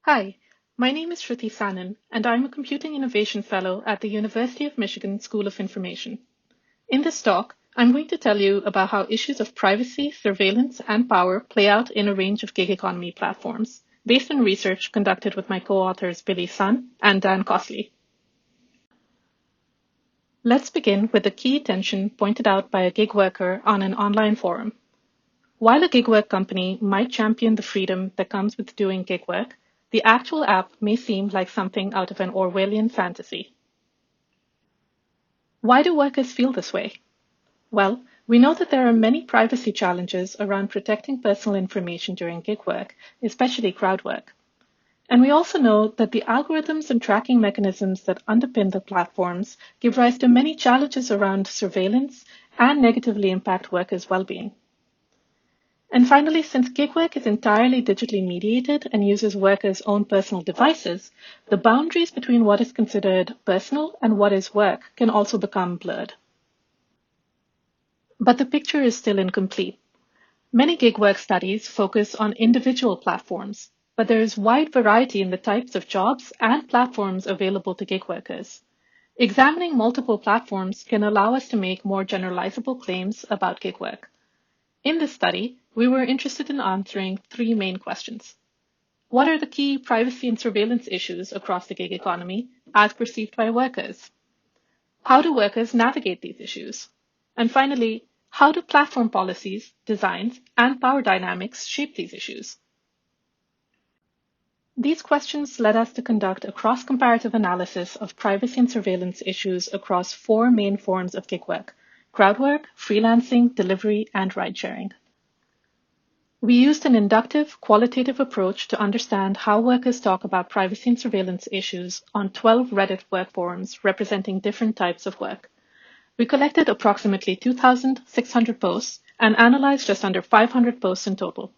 Hi, my name is Shruti Sannon, and I'm a Computing Innovation Fellow at the University of Michigan School of Information. In this talk, I'm going to tell you about how issues of privacy, surveillance, and power play out in a range of gig economy platforms, based on research conducted with my co-authors Billie and Dan Cosley. Let's begin with the key tension pointed out by a gig worker on an online forum. While a gig work company might champion the freedom that comes with doing gig work, the actual app may seem like something out of an Orwellian fantasy. Why do workers feel this way? Well, we know that there are many privacy challenges around protecting personal information during gig work, especially crowd work. And we also know that the algorithms and tracking mechanisms that underpin the platforms give rise to many challenges around surveillance and negatively impact workers' well-being. And finally, since gig work is entirely digitally mediated and uses workers' own personal devices, the boundaries between what is considered personal and what is work can also become blurred. But the picture is still incomplete. Many gig work studies focus on individual platforms, but there is wide variety in the types of jobs and platforms available to gig workers. Examining multiple platforms can allow us to make more generalizable claims about gig work. In this study, we were interested in answering three main questions. What are the key privacy and surveillance issues across the gig economy as perceived by workers? How do workers navigate these issues? And finally, how do platform policies, designs, and power dynamics shape these issues? These questions led us to conduct a cross-comparative analysis of privacy and surveillance issues across four main forms of gig work: crowdwork, freelancing, delivery, and ridesharing. We used an inductive, qualitative approach to understand how workers talk about privacy and surveillance issues on 12 Reddit work forums representing different types of work. We collected approximately 2,600 posts and analyzed just under 500 posts in total.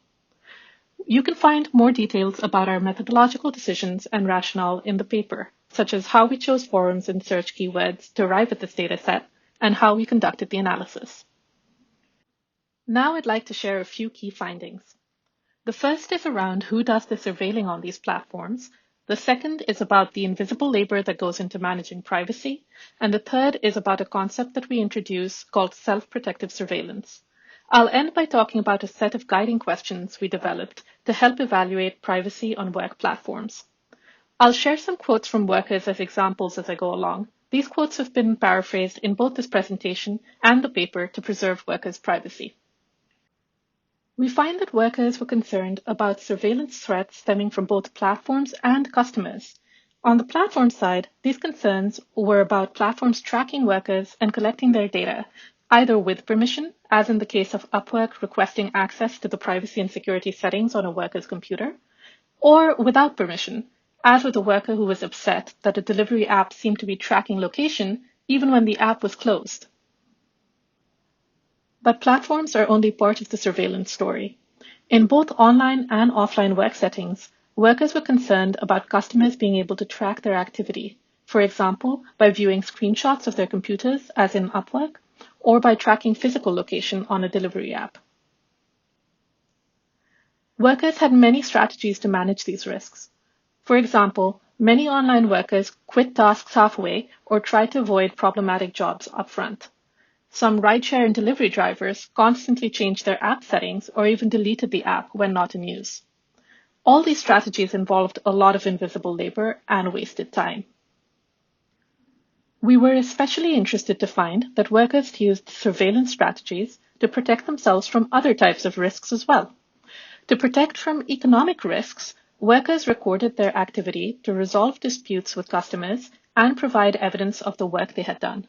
You can find more details about our methodological decisions and rationale in the paper, such as how we chose forums and search keywords to arrive at this data set and how we conducted the analysis. Now I'd like to share a few key findings. The first is around who does the surveilling on these platforms. The second is about the invisible labor that goes into managing privacy. And the third is about a concept that we introduce called self-protective surveillance. I'll end by talking about a set of guiding questions we developed to help evaluate privacy on work platforms. I'll share some quotes from workers as examples as I go along. These quotes have been paraphrased in both this presentation and the paper to preserve workers' privacy. We find that workers were concerned about surveillance threats stemming from both platforms and customers. On the platform side, these concerns were about platforms tracking workers and collecting their data, either with permission, as in the case of Upwork requesting access to the privacy and security settings on a worker's computer, or without permission, as with a worker who was upset that a delivery app seemed to be tracking location even when the app was closed. But platforms are only part of the surveillance story. In both online and offline work settings, workers were concerned about customers being able to track their activity, for example, by viewing screenshots of their computers, as in Upwork, or by tracking physical location on a delivery app. Workers had many strategies to manage these risks. For example, many online workers quit tasks halfway or tried to avoid problematic jobs upfront. Some rideshare and delivery drivers constantly changed their app settings or even deleted the app when not in use. All these strategies involved a lot of invisible labor and wasted time. We were especially interested to find that workers used surveillance strategies to protect themselves from other types of risks as well. To protect from economic risks, workers recorded their activity to resolve disputes with customers and provide evidence of the work they had done.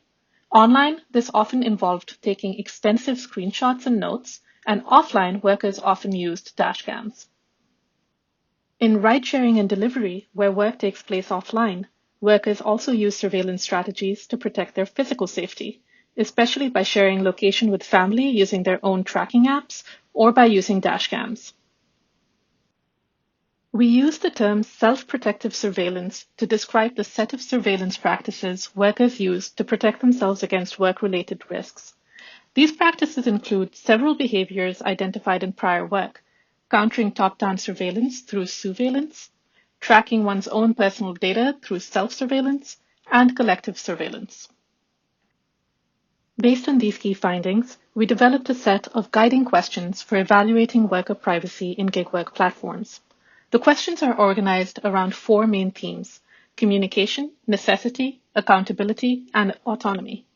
Online, this often involved taking extensive screenshots and notes, and offline, workers often used dashcams. In ride-sharing and delivery, where work takes place offline, workers also use surveillance strategies to protect their physical safety, especially by sharing location with family using their own tracking apps or by using dashcams. We use the term self-protective surveillance to describe the set of surveillance practices workers use to protect themselves against work-related risks. These practices include several behaviors identified in prior work: countering top-down surveillance through surveillance, tracking one's own personal data through self-surveillance, and collective surveillance. Based on these key findings, we developed a set of guiding questions for evaluating worker privacy in gig work platforms. The questions are organized around four main themes: communication, necessity, accountability, and autonomy.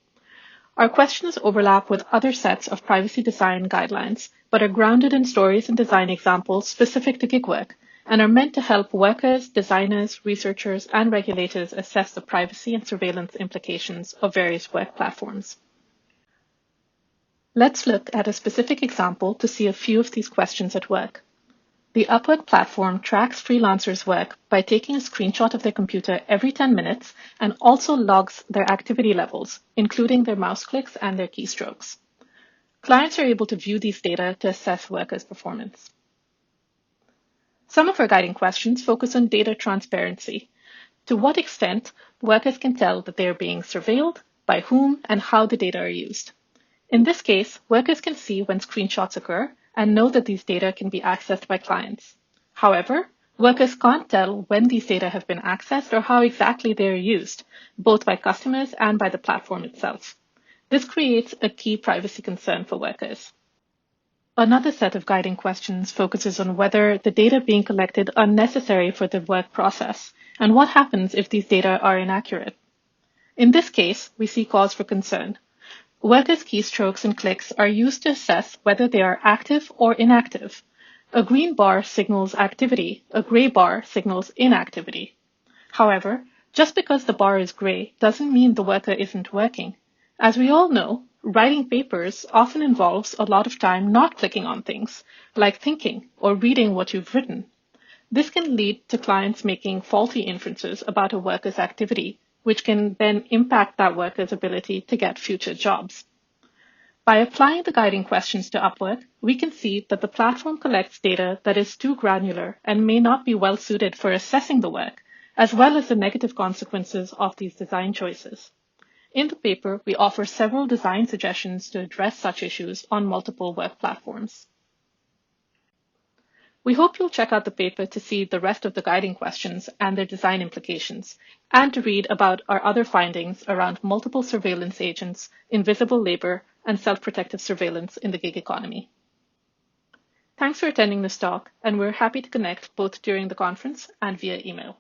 Our questions overlap with other sets of privacy design guidelines, but are grounded in stories and design examples specific to gig work, and are meant to help workers, designers, researchers, and regulators assess the privacy and surveillance implications of various work platforms. Let's look at a specific example to see a few of these questions at work. The Upwork platform tracks freelancers' work by taking a screenshot of their computer every 10 minutes and also logs their activity levels, including their mouse clicks and their keystrokes. Clients are able to view these data to assess workers' performance. Some of our guiding questions focus on data transparency. To what extent workers can tell that they are being surveilled, by whom, and how the data are used. In this case, workers can see when screenshots occur and know that these data can be accessed by clients. However, workers can't tell when these data have been accessed or how exactly they are used, both by customers and by the platform itself. This creates a key privacy concern for workers. Another set of guiding questions focuses on whether the data being collected are necessary for the work process, and what happens if these data are inaccurate. In this case, we see cause for concern. Workers' keystrokes and clicks are used to assess whether they are active or inactive. A green bar signals activity, a gray bar signals inactivity. However, just because the bar is gray doesn't mean the worker isn't working. As we all know, writing papers often involves a lot of time not clicking on things, like thinking or reading what you've written. This can lead to clients making faulty inferences about a worker's activity, which can then impact that worker's ability to get future jobs. By applying the guiding questions to Upwork, we can see that the platform collects data that is too granular and may not be well suited for assessing the work, as well as the negative consequences of these design choices. In the paper, we offer several design suggestions to address such issues on multiple work platforms. We hope you'll check out the paper to see the rest of the guiding questions and their design implications, and to read about our other findings around multiple surveillance agents, invisible labor, and self-protective surveillance in the gig economy. Thanks for attending this talk, and we're happy to connect both during the conference and via email.